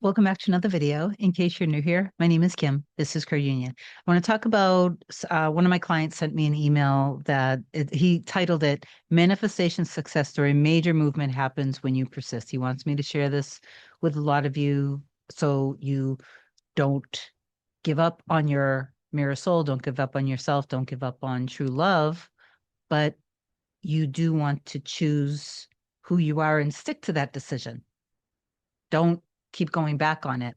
Welcome back to another video. In case you're new here, my name is Kim. This is Career Union. I want to talk about one of my clients sent me an email that he titled it Manifestation Success Story. Major movement happens when you persist. He wants me to share this with a lot of you so you don't give up on your mirror soul, don't give up on yourself, don't give up on true love, but you do want to choose who you are and stick to that decision. Don't keep going back on it.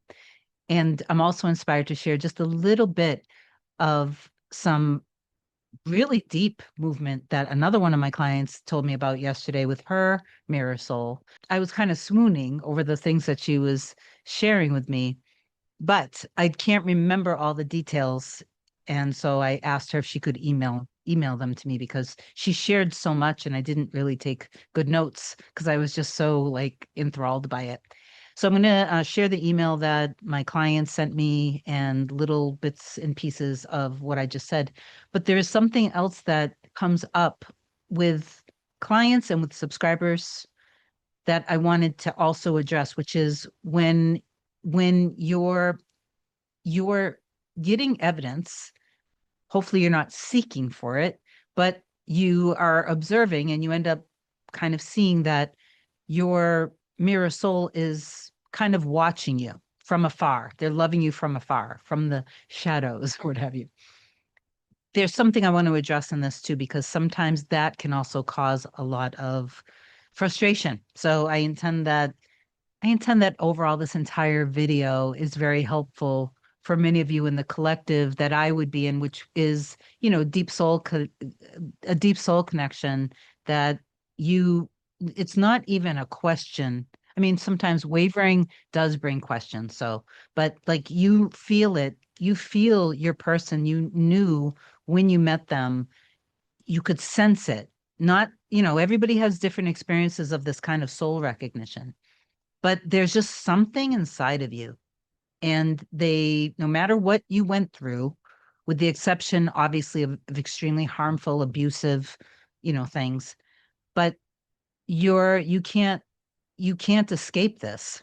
And I'm also inspired to share just a little bit of some really deep movement that another one of my clients told me about yesterday with her mirror soul. I was kind of swooning over the things that she was sharing with me, but I can't remember all the details. And so I asked her if she could email them to me because she shared so much and I didn't really take good notes because I was just so like enthralled by it. So I'm going to share the email that my client sent me and little bits and pieces of what I just said. But there is something else that comes up with clients and with subscribers that I wanted to also address, which is when you're getting evidence, hopefully you're not seeking for it, but you are observing and you end up kind of seeing that your mirror soul is kind of watching you from afar. They're loving you from afar, from the shadows, or what have you. There's something I want to address in this too, because sometimes that can also cause a lot of frustration. So I intend that overall this entire video is very helpful for many of you in the collective that I would be in, which is, a deep soul connection that you, it's not even a question. I mean, sometimes wavering does bring questions. So, but like you feel it, you feel your person, you knew when you met them, you could sense it. Not, everybody has different experiences of this kind of soul recognition, but there's just something inside of you. And they, no matter what you went through, with the exception, obviously, of extremely harmful, abusive, things, but you can't escape this.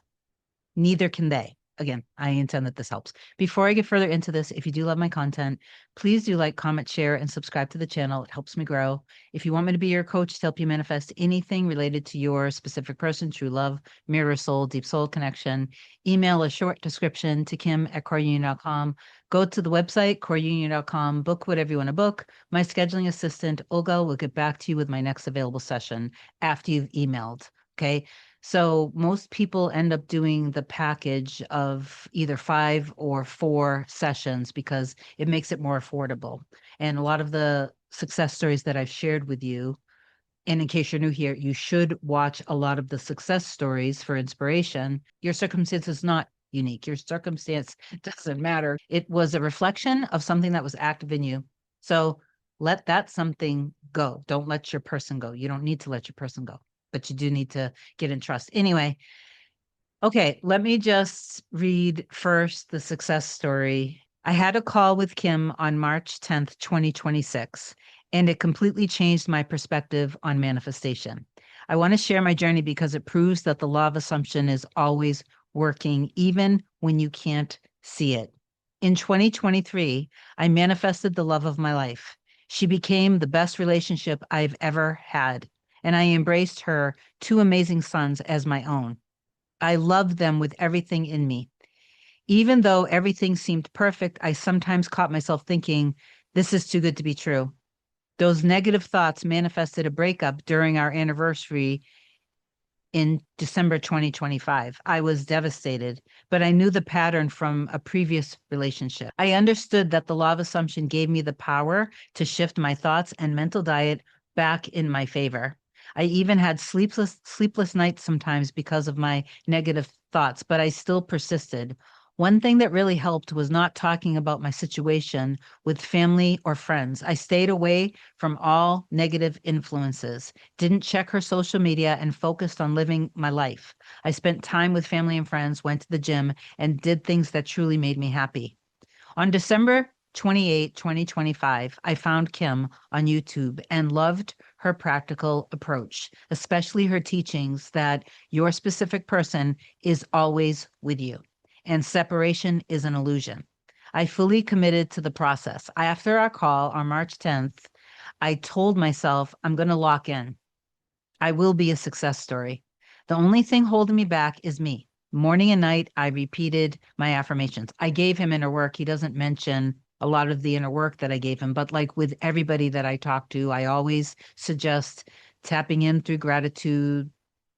Neither can they. Again, I intend that this helps. Before I get further into this, if you do love my content, please do like, comment, share, and subscribe to the channel. It helps me grow. If you want me to be your coach to help you manifest anything related to your specific person, true love, mirror soul, deep soul connection, email a short description to kim@coreunion.com. Go to the website, coreunion.com, book whatever you want to book. My scheduling assistant, Olga, will get back to you with my next available session after you've emailed. Okay. So most people end up doing the package of either 5 or 4 sessions because it makes it more affordable. And a lot of the success stories that I've shared with you, and in case you're new here, you should watch a lot of the success stories for inspiration. Your circumstance is not unique. Your circumstance doesn't matter. It was a reflection of something that was active in you. So let that something go. Don't let your person go. You don't need to let your person go, but you do need to get in trust. Anyway, okay, let me just read first the success story. I had a call with Kim on March 10th, 2026, and it completely changed my perspective on manifestation. I want to share my journey because it proves that the law of assumption is always working, even when you can't see it. In 2023, I manifested the love of my life. She became the best relationship I've ever had, and I embraced her 2 amazing sons as my own. I loved them with everything in me. Even though everything seemed perfect, I sometimes caught myself thinking, this is too good to be true. Those negative thoughts manifested a breakup during our anniversary in December 2025. I was devastated, but I knew the pattern from a previous relationship. I understood that the law of assumption gave me the power to shift my thoughts and mental diet back in my favor. I even had sleepless nights sometimes because of my negative thoughts, but I still persisted. One thing that really helped was not talking about my situation with family or friends. I stayed away from all negative influences, didn't check her social media, and focused on living my life. I spent time with family and friends, went to the gym, and did things that truly made me happy. On December 28, 2025, I found Kim on YouTube and loved her practical approach, especially her teachings that your specific person is always with you. and separation is an illusion. I fully committed to the process. After our call on March 10th, I told myself I'm going to lock in. I will be a success story. The only thing holding me back is me. Morning and night, I repeated my affirmations. I gave him inner work. He doesn't mention a lot of the inner work that I gave him, but like with everybody that I talk to, I always suggest tapping in through gratitude,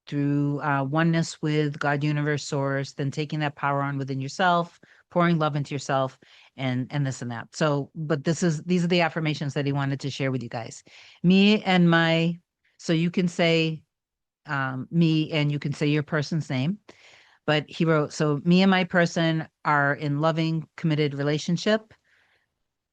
through oneness with God, universe, source, then taking that power on within yourself, pouring love into yourself, and this and that. So, but these are the affirmations that he wanted to share with you guys. Me and my, so you can say me and you can say your person's name. But he wrote, so me and my person are in loving, committed relationship.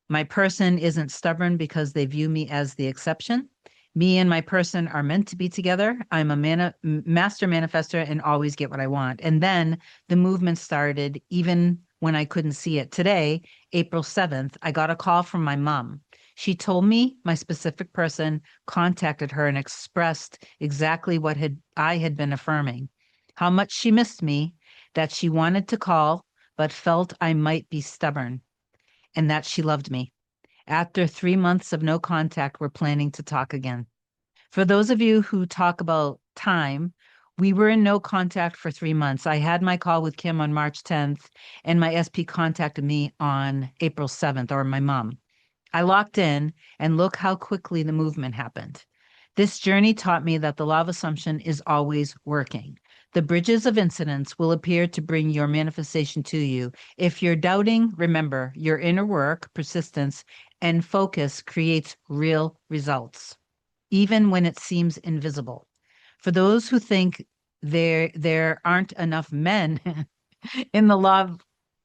My person isn't stubborn because they view me as the exception. Me and my person are meant to be together. I'm a master manifester and always get what I want. And then the movement started even when I couldn't see it. Today, April 7th, I got a call from my mom. She told me my specific person contacted her and expressed exactly what I had been affirming. How much she missed me, that she wanted to call, but felt I might be stubborn, and that she loved me. After 3 months of no contact, we're planning to talk again. For those of you who talk about time, we were in no contact for 3 months. I had my call with Kim on March 10th, and my SP contacted me on April 7th, or my mom. I locked in, and look how quickly the movement happened. This journey taught me that the law of assumption is always working. The bridges of incidents will appear to bring your manifestation to you. If you're doubting, remember your inner work, persistence, and focus creates real results, even when it seems invisible. For those who think there aren't enough men in the law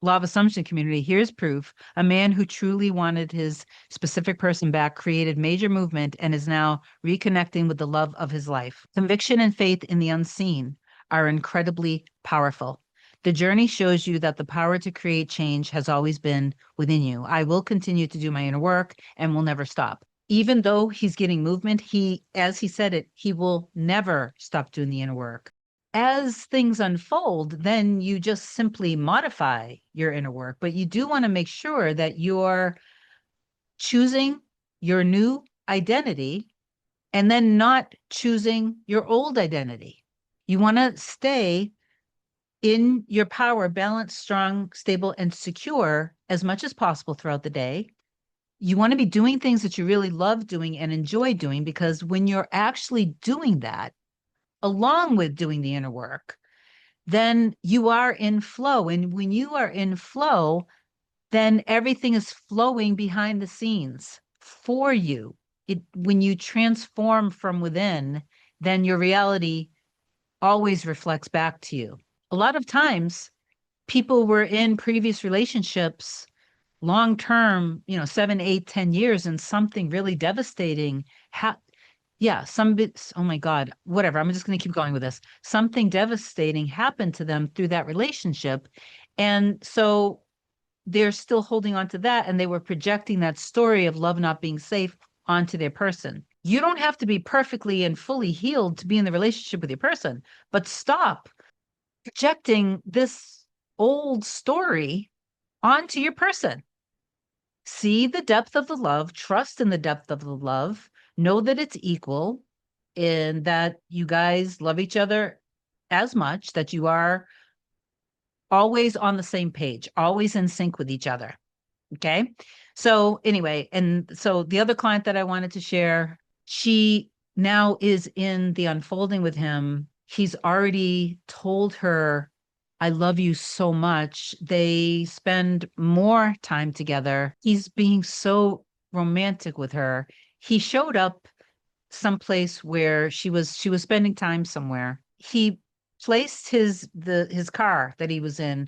of assumption community, here's proof. A man who truly wanted his specific person back created major movement and is now reconnecting with the love of his life. Conviction and faith in the unseen are incredibly powerful. The journey shows you that the power to create change has always been within you. I will continue to do my inner work and will never stop. Even though he's getting movement, as he said it, he will never stop doing the inner work. As things unfold, then you just simply modify your inner work, but you do want to make sure that you're choosing your new identity and then not choosing your old identity. You want to stay in your power, balanced, strong, stable, and secure as much as possible throughout the day. You want to be doing things that you really love doing and enjoy doing, because when you're actually doing that, along with doing the inner work, then you are in flow. And when you are in flow, then everything is flowing behind the scenes for you. When you transform from within, then your reality always reflects back to you. A lot of times, people were in previous relationships long term, 7, 8, 10 years, and something really devastating yeah, some bits, oh my God, whatever. I'm just going to keep going with this. Something devastating happened to them through that relationship. And so they're still holding on to that, and they were projecting that story of love not being safe onto their person. You don't have to be perfectly and fully healed to be in the relationship with your person, but stop projecting this old story onto your person. See the depth of the love, trust in the depth of the love, know that it's equal, and that you guys love each other as much, that you are always on the same page, always in sync with each other. Okay. So anyway, and so the other client that I wanted to share, she now is in the unfolding with him. He's already told her, I love you so much. They spend more time together. He's being so romantic with her. He showed up someplace where she was spending time somewhere. He placed his car that he was in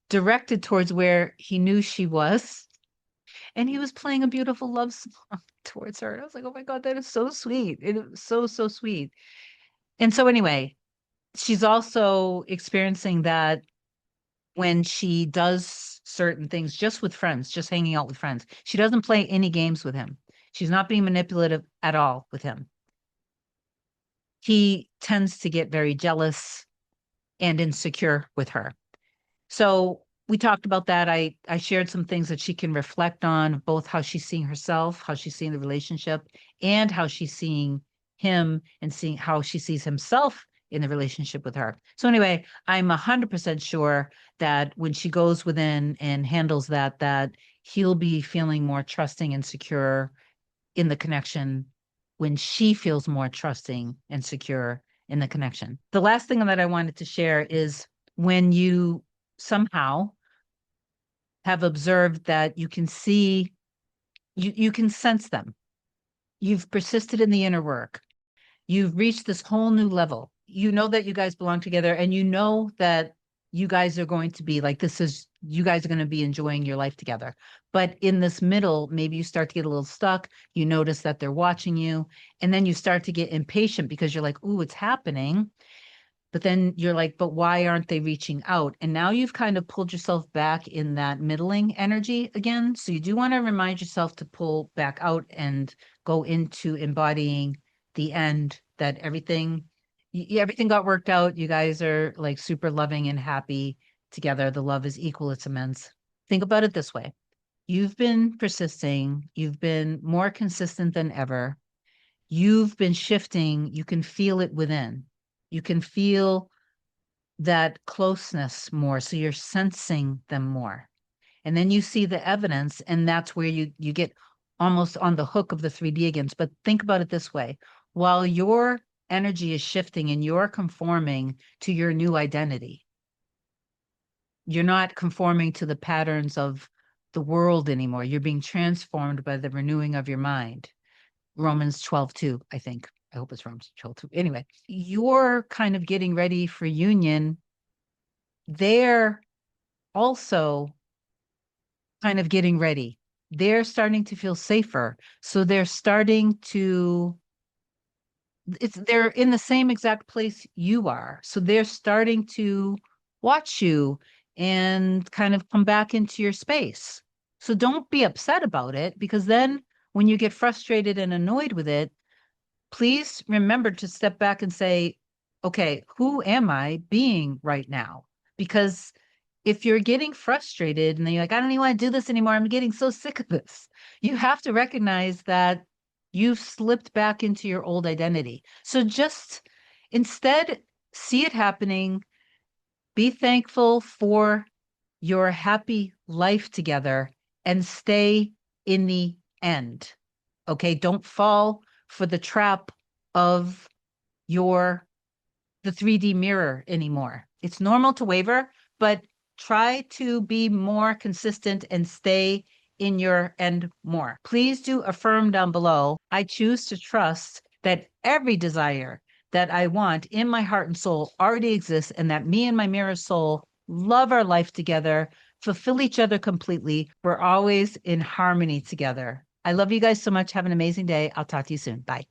directed towards where he knew she was, and he was playing a beautiful love song towards her. And I was like, oh my God, that is so sweet. It is so, so sweet. And so anyway, she's also experiencing that when she does certain things just with friends, just hanging out with friends. She doesn't play any games with him. She's not being manipulative at all with him. He tends to get very jealous and insecure with her. So we talked about that. I shared some things that she can reflect on, both how she's seeing herself, how she's seeing the relationship, and how she's seeing him and seeing how she sees himself in the relationship with her. So anyway, I'm 100% sure that when she goes within and handles that, that he'll be feeling more trusting and secure in the connection when she feels more trusting and secure in the connection. The last thing that I wanted to share is when you somehow have observed that you can see, you can sense them. You've persisted in the inner work. You've reached this whole new level. You know that you guys belong together, and you know that you guys are going to be like, this is, you guys are going to be enjoying your life together. But in this middle, maybe you start to get a little stuck. You notice that they're watching you, and then you start to get impatient because you're like, ooh, it's happening. But then you're like, but why aren't they reaching out? And now you've kind of pulled yourself back in that middling energy again. So you do want to remind yourself to pull back out and go into embodying the end, that everything got worked out. You guys are like super loving and happy together. The love is equal, it's immense. Think about it this way. You've been persisting, you've been more consistent than ever. You've been shifting, you can feel it within. You can feel that closeness more, so you're sensing them more. And then you see the evidence, and that's where you get almost on the hook of the 3D again. But think about it this way. While your energy is shifting and you're conforming to your new identity, you're not conforming to the patterns of the world anymore. You're being transformed by the renewing of your mind. Romans 12:2, I think. I hope it's Romans 12:2. Anyway, you're kind of getting ready for union. They're also kind of getting ready. They're starting to feel safer. So they're in the same exact place you are. So they're starting to watch you and kind of come back into your space. So don't be upset about it, because then when you get frustrated and annoyed with it, please remember to step back and say, okay, who am I being right now? Because if you're getting frustrated and then you're like, I don't even want to do this anymore, I'm getting so sick of this, you have to recognize that you've slipped back into your old identity. So just instead, see it happening, be thankful for your happy life together, and stay in the end. Okay, don't fall for the trap of the 3D mirror anymore. It's normal to waver, but try to be more consistent and stay in your end more. Please do affirm down below. I choose to trust that every desire that I want in my heart and soul already exists, and that me and my mirror soul love our life together, fulfill each other completely. We're always in harmony together. I love you guys so much. Have an amazing day. I'll talk to you soon. Bye.